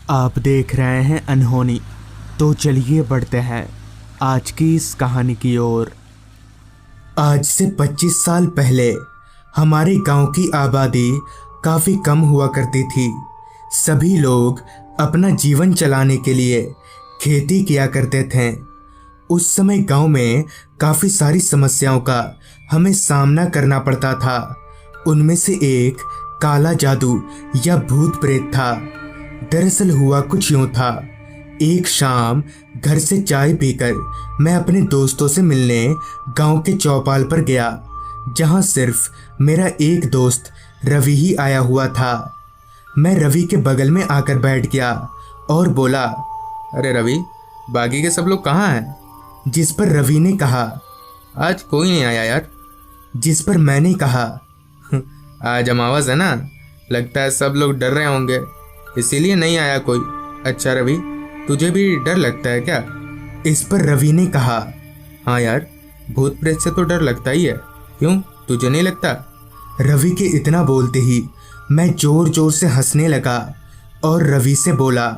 आप देख रहे हैं अनहोनी। तो चलिए बढ़ते हैं आज की इस कहानी की ओर। आज से 25 साल पहले हमारे गांव की आबादी काफ़ी कम हुआ करती थी। सभी लोग अपना जीवन चलाने के लिए खेती किया करते थे। उस समय गांव में काफ़ी सारी समस्याओं का हमें सामना करना पड़ता था। उनमें से एक काला जादू या भूत प्रेत था। दरअसल हुआ कुछ यूं था। एक शाम घर से चाय पीकर मैं अपने दोस्तों से मिलने गांव के चौपाल पर गया, जहां सिर्फ मेरा एक दोस्त रवि ही आया हुआ था। मैं रवि के बगल में आकर बैठ गया और बोला, अरे रवि, बाकी के सब लोग कहाँ हैं? जिस पर रवि ने कहा, आज कोई नहीं आया यार। जिस पर मैंने कहा, आज अमावस है ना, लगता है सब लोग डर रहे होंगे, इसीलिए नहीं आया कोई। अच्छा रवि, तुझे भी डर लगता है क्या? इस पर रवि ने कहा, हाँ यार, भूत प्रेत से तो डर लगता ही है। क्यों, तुझे नहीं लगता? रवि के इतना बोलते ही मैं जोर जोर से हंसने लगा और रवि से बोला,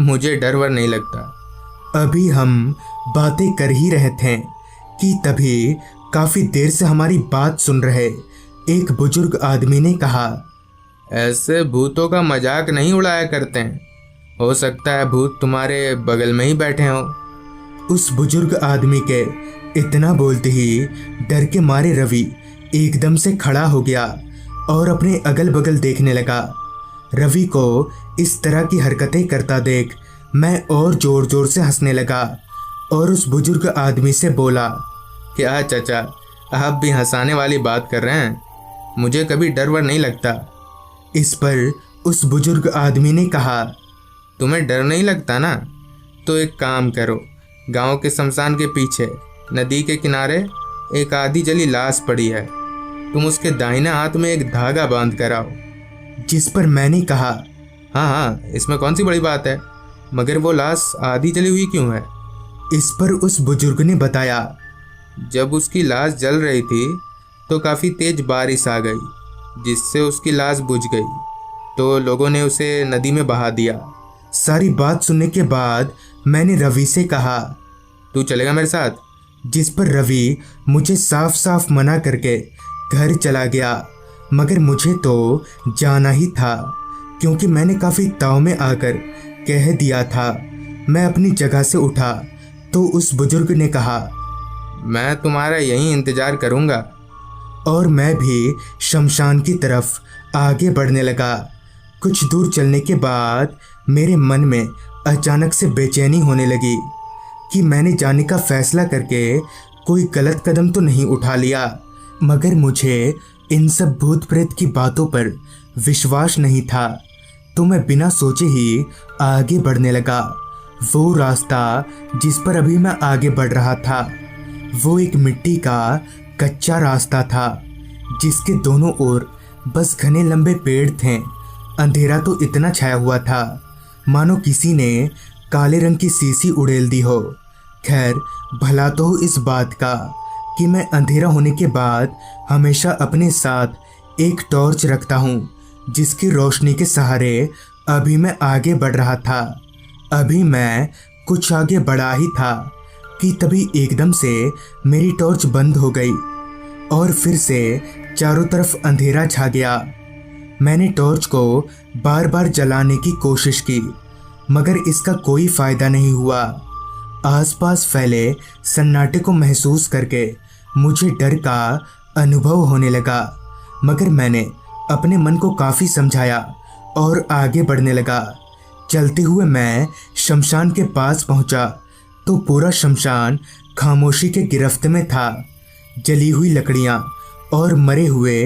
मुझे डर वर नहीं लगता। अभी हम बातें कर ही रहे थे कि तभी काफी देर से हमारी बात सुन रहे एक बुजुर्ग आदमी ने कहा, ऐसे भूतों का मजाक नहीं उड़ाया करते हैं, हो सकता है भूत तुम्हारे बगल में ही बैठे हों। उस बुजुर्ग आदमी के इतना बोलते ही डर के मारे रवि एकदम से खड़ा हो गया और अपने अगल बगल देखने लगा। रवि को इस तरह की हरकतें करता देख मैं और जोर जोर से हंसने लगा और उस बुजुर्ग आदमी से बोला, क्या चाचा, आप भी हंसाने वाली बात कर रहे हैं? मुझे कभी डर वर नहीं लगता। इस पर उस बुजुर्ग आदमी ने कहा, तुम्हें डर नहीं लगता ना, तो एक काम करो, गांव के शमशान के पीछे नदी के किनारे एक आधी जली लाश पड़ी है, तुम उसके दाहिने हाथ में एक धागा बांध कर आओ। जिस पर मैंने कहा, हाँ हाँ, इसमें कौन सी बड़ी बात है, मगर वो लाश आधी जली हुई क्यों है? इस पर उस बुजुर्ग ने बताया, जब उसकी लाश जल रही थी तो काफ़ी तेज बारिश आ गई, जिससे उसकी लाश बुझ गई, तो लोगों ने उसे नदी में बहा दिया। सारी बात सुनने के बाद मैंने रवि से कहा, तू चलेगा मेरे साथ? जिस पर रवि मुझे साफ साफ मना करके घर चला गया। मगर मुझे तो जाना ही था, क्योंकि मैंने काफ़ी ताव में आकर कह दिया था। मैं अपनी जगह से उठा तो उस बुजुर्ग ने कहा, मैं तुम्हारा यहीं इंतज़ार करूँगा। और मैं भी शमशान की तरफ आगे बढ़ने लगा। कुछ दूर चलने के बाद मेरे मन में अचानक से बेचैनी होने लगी कि मैंने जाने का फैसला करके कोई गलत कदम तो नहीं उठा लिया। मगर मुझे इन सब भूत प्रेत की बातों पर विश्वास नहीं था, तो मैं बिना सोचे ही आगे बढ़ने लगा। वो रास्ता जिस पर अभी मैं आगे बढ़ रहा था, वो एक मिट्टी का कच्चा रास्ता था, जिसके दोनों ओर बस घने लंबे पेड़ थे। अंधेरा तो इतना छाया हुआ था मानो किसी ने काले रंग की शीशी उड़ेल दी हो। खैर, भला तो हो इस बात का कि मैं अंधेरा होने के बाद हमेशा अपने साथ एक टॉर्च रखता हूँ, जिसकी रोशनी के सहारे अभी मैं आगे बढ़ रहा था। अभी मैं कुछ आगे बढ़ा ही था कि तभी एकदम से मेरी टॉर्च बंद हो गई और फिर से चारों तरफ अंधेरा छा गया। मैंने टॉर्च को बार बार जलाने की कोशिश की, मगर इसका कोई फायदा नहीं हुआ। आसपास फैले सन्नाटे को महसूस करके मुझे डर का अनुभव होने लगा, मगर मैंने अपने मन को काफ़ी समझाया और आगे बढ़ने लगा। चलते हुए मैं शमशान के पास पहुंचा तो पूरा शमशान खामोशी के गिरफ्त में था। जली हुई लकड़ियां और मरे हुए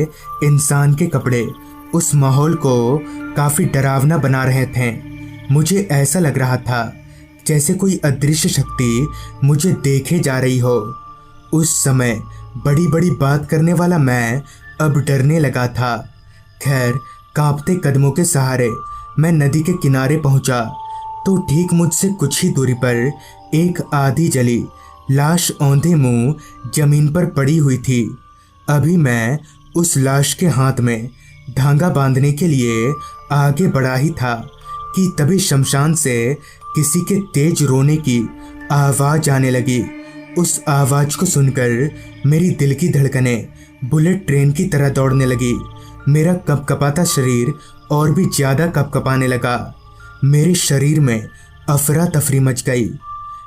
इंसान के कपड़े उस माहौल को काफ़ी डरावना बना रहे थे। मुझे ऐसा लग रहा था जैसे कोई अदृश्य शक्ति मुझे देखे जा रही हो। उस समय बड़ी बड़ी बात करने वाला मैं अब डरने लगा था। खैर, कांपते कदमों के सहारे मैं नदी के किनारे पहुंचा तो ठीक मुझसे कुछ ही दूरी पर एक आधी जली लाश औंधे मुंह जमीन पर पड़ी हुई थी। अभी मैं उस लाश के हाथ में धागा बांधने के लिए आगे बढ़ा ही था कि तभी शमशान से किसी के तेज रोने की आवाज़ आने लगी। उस आवाज़ को सुनकर मेरी दिल की धड़कनें बुलेट ट्रेन की तरह दौड़ने लगी। मेरा कपकपाता शरीर और भी ज़्यादा कपकपाने लगा। मेरे शरीर में अफरा तफरी मच गई।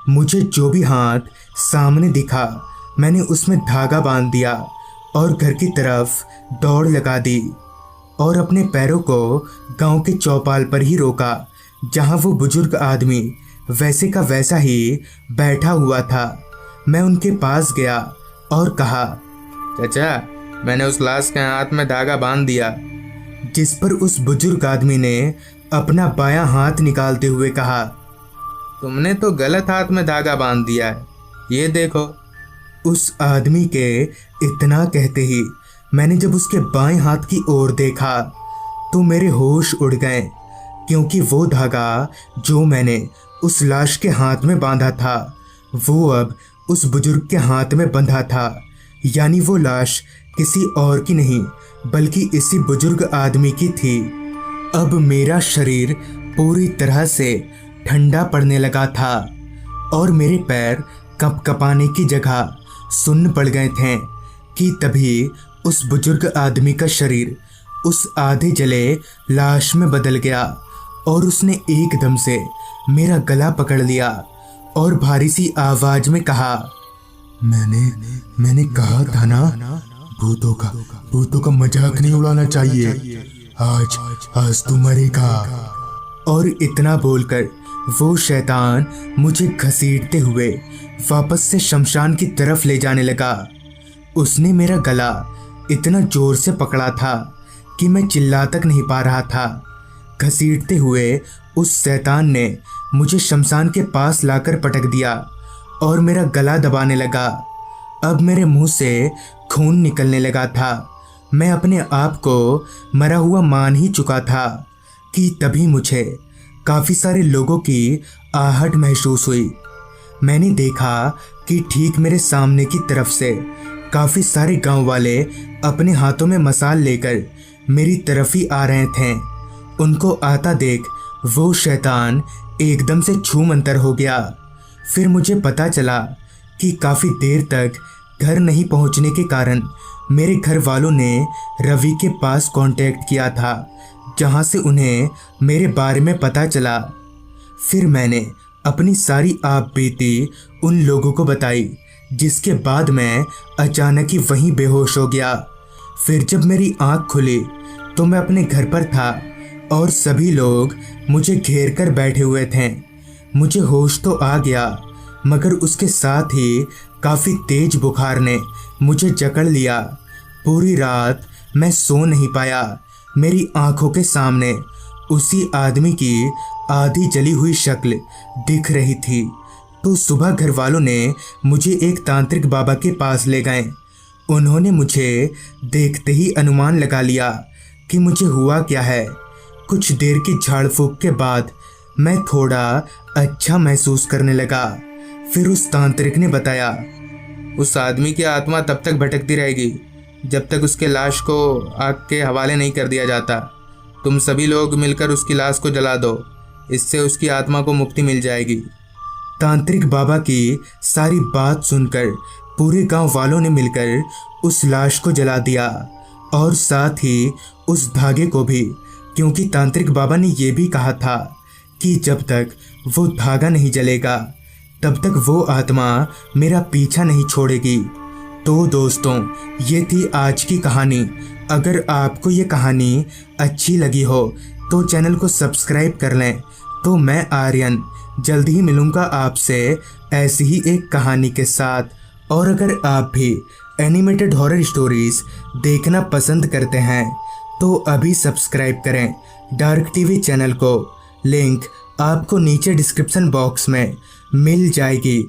मुझे जो भी हाथ सामने दिखा मैंने उसमें धागा बांध दिया और घर की तरफ दौड़ लगा दी और अपने पैरों को गांव के चौपाल पर ही रोका, जहां वो बुजुर्ग आदमी वैसे का वैसा ही बैठा हुआ था। मैं उनके पास गया और कहा, चाचा, मैंने उस लाश के हाथ में धागा बांध दिया। जिस पर उस बुजुर्ग आदमी ने अपना बायां हाथ निकालते हुए कहा, तुमने तो गलत हाथ में धागा बांध दिया है, ये देखो। उस आदमी के इतना कहते ही मैंने जब उसके बाएं हाथ की ओर देखा तो मेरे होश उड़ गए, क्योंकि वो धागा जो मैंने उस लाश के हाथ में बांधा था वो अब उस बुजुर्ग के हाथ में बंधा था। यानी वो लाश किसी और की नहीं बल्कि इसी बुजुर्ग आदमी की थी। अब मेरा शरीर पूरी तरह से ठंडा पड़ने लगा था और मेरे पैर कपकपाने की जगह सुन्न पड़ गए थे कि तभी उस बुजुर्ग आदमी का शरीर उस आधे जले लाश में बदल गया और उसने एकदम से मेरा गला पकड़ लिया और भारी सी आवाज में कहा, मैंने कहा था ना, भूतों का मजाक नहीं उड़ाना चाहिए। आज तू मरेगा। और इतना बोलकर वो शैतान मुझे घसीटते हुए वापस से शमशान की तरफ ले जाने लगा। उसने मेरा गला इतना जोर से पकड़ा था कि मैं चिल्ला तक नहीं पा रहा था। घसीटते हुए उस शैतान ने मुझे शमशान के पास लाकर पटक दिया और मेरा गला दबाने लगा। अब मेरे मुंह से खून निकलने लगा था। मैं अपने आप को मरा हुआ मान ही चुका था कि तभी मुझे काफ़ी सारे लोगों की आहट महसूस हुई। मैंने देखा कि ठीक मेरे सामने की तरफ से काफ़ी सारे गांव वाले अपने हाथों में मसाल लेकर मेरी तरफ ही आ रहे थे। उनको आता देख वो शैतान एकदम से छूमंतर हो गया। फिर मुझे पता चला कि काफ़ी देर तक घर नहीं पहुंचने के कारण मेरे घर वालों ने रवि के पास कांटेक्ट किया था, जहां से उन्हें मेरे बारे में पता चला। फिर मैंने अपनी सारी आप बीती उन लोगों को बताई, जिसके बाद मैं अचानक ही वहीं बेहोश हो गया। फिर जब मेरी आंख खुली तो मैं अपने घर पर था और सभी लोग मुझे घेर कर बैठे हुए थे। मुझे होश तो आ गया, मगर उसके साथ ही काफ़ी तेज बुखार ने मुझे जकड़ लिया। पूरी रात मैं सो नहीं पाया। मेरी आंखों के सामने उसी आदमी की आधी जली हुई शक्ल दिख रही थी। तो सुबह घर वालों ने मुझे एक तांत्रिक बाबा के पास ले गए। उन्होंने मुझे देखते ही अनुमान लगा लिया कि मुझे हुआ क्या है। कुछ देर की झाड़ फूक के बाद मैं थोड़ा अच्छा महसूस करने लगा। फिर उस तांत्रिक ने बताया, उस आदमी की आत्मा तब तक भटकती रहेगी जब तक उसके लाश को आग के हवाले नहीं कर दिया जाता। तुम सभी लोग मिलकर उसकी लाश को जला दो, इससे उसकी आत्मा को मुक्ति मिल जाएगी। तांत्रिक बाबा की सारी बात सुनकर पूरे गांव वालों ने मिलकर उस लाश को जला दिया और साथ ही उस धागे को भी, क्योंकि तांत्रिक बाबा ने यह भी कहा था कि जब तक वो धागा नहीं जलेगा तब तक वो आत्मा मेरा पीछा नहीं छोड़ेगी। तो दोस्तों, ये थी आज की कहानी। अगर आपको ये कहानी अच्छी लगी हो तो चैनल को सब्सक्राइब कर लें। तो मैं आर्यन जल्द ही मिलूँगा आपसे ऐसी ही एक कहानी के साथ। और अगर आप भी एनिमेटेड हॉरर स्टोरीज देखना पसंद करते हैं तो अभी सब्सक्राइब करें डार्क टीवी चैनल को। लिंक आपको नीचे डिस्क्रिप्शन बॉक्स में मिल जाएगी।